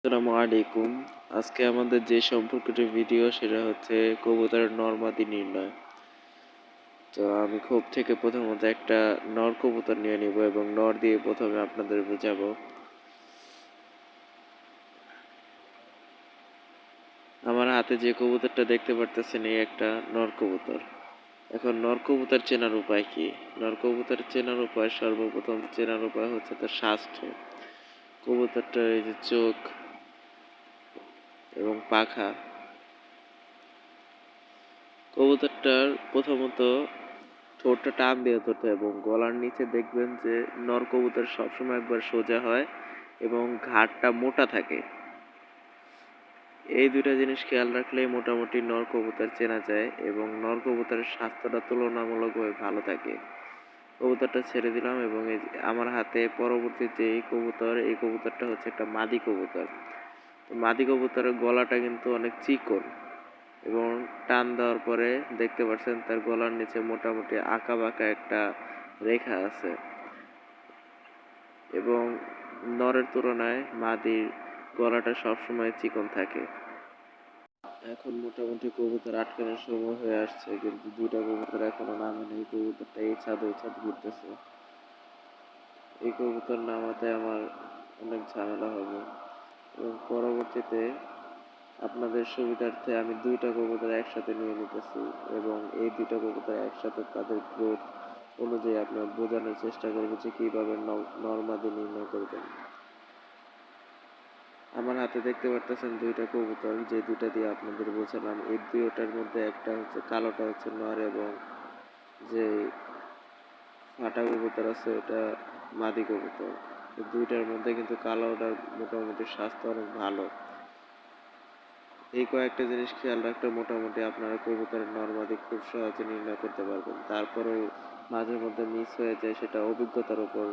আসসালামু আলাইকুম। আজকে আমাদের যে সম্পর্কিত ভিডিও সেটা হচ্ছে কবুতরের নর-মাদি নির্ণয়। তো আমি খোপ থেকে প্রথমত একটা নর কবুতর নিয়ে নিব এবং নর দিয়ে প্রথমে আপনাদের বোঝাবো। আমার হাতে যে কবুতরটা দেখতে পারতেছেন এই একটা নর কবুতর। এখন নর কবুতর চেনার উপায় কি? নর কবুতর চেনার উপায় সর্বপ্রথম চেনার উপায় হচ্ছে তার স্বাস্থ্য। কবুতরটার এই যে চোখ এবং পাখা। কবুতরটার প্রথমত ঠোঁটটা টান দিয়ে ধরতে এবং গলার নিচে দেখবেন যে নর কবুতর সবসময় একবার সোজা হয় এবং ঘাড়টা মোটা থাকে। এই দুইটা জিনিস খেয়াল রাখলেই মোটামুটি নর কবুতর চেনা যায় এবং নর কবুতরের স্বাস্থ্যটা তুলনামূলকভাবে ভালো থাকে। কবুতরটা ছেড়ে দিলাম এবং এই যে আমার হাতে পরবর্তী যে কবুতর এই কবুতরটা হচ্ছে একটা মাদি কবুতর। তো মাদি কবুতরের গলাটা কিন্তু অনেক চিকন এবং টান দেওয়ার পরে দেখতে পাচ্ছেন তার গলার নিচে মোটামুটি আঁকা বাঁকা একটা রেখা আছে এবং নরের তুলনায় মাদির গলাটা সবসময় চিকন থাকে। এখন মোটামুটি কবুতর আটকানোর সময় হয়ে আসছে কিন্তু দুইটা কবুতর এখনো নামেনি। এই কবুতরটা এই ছাদ ওই ছাদ ঘুরতেছে। এই কবুতর নামাতে আমার অনেক ঝামেলা হবে এবং পরবর্তীতে আপনাদের সুবিধার্থে আমি দুইটা কবুতর একসাথে নিয়ে নিতেছি এবং এই দুইটা কবুতর একসাথে তাদের গ্রোথ অনুযায়ী আপনার বোঝানোর চেষ্টা করবো যে কিভাবে নর মাদি নির্ণয় করবেন। আমার হাতে দেখতে পারতেছেন দুইটা কবুতর, যে দুইটা দিয়ে আপনাদের বোঝালাম এই দুইটার মধ্যে একটা হচ্ছে কালোটা হচ্ছে নর এবং যে ফাটা কবুতর আছে ওটা মাদি কবুতর। এই দুইটার মধ্যে কিন্তু কালোটার মোটামুটি স্বাস্থ্য অনেক ভালো। এই কয়েকটা জিনিস খেয়াল রাখলে মোটামুটি আপনারা কবুতরের নর মাদি খুব সহজে নির্ণয় করতে পারবেন। তারপরেও মাঝে মধ্যে মিস হয়ে যায়, সেটা অভিজ্ঞতার উপর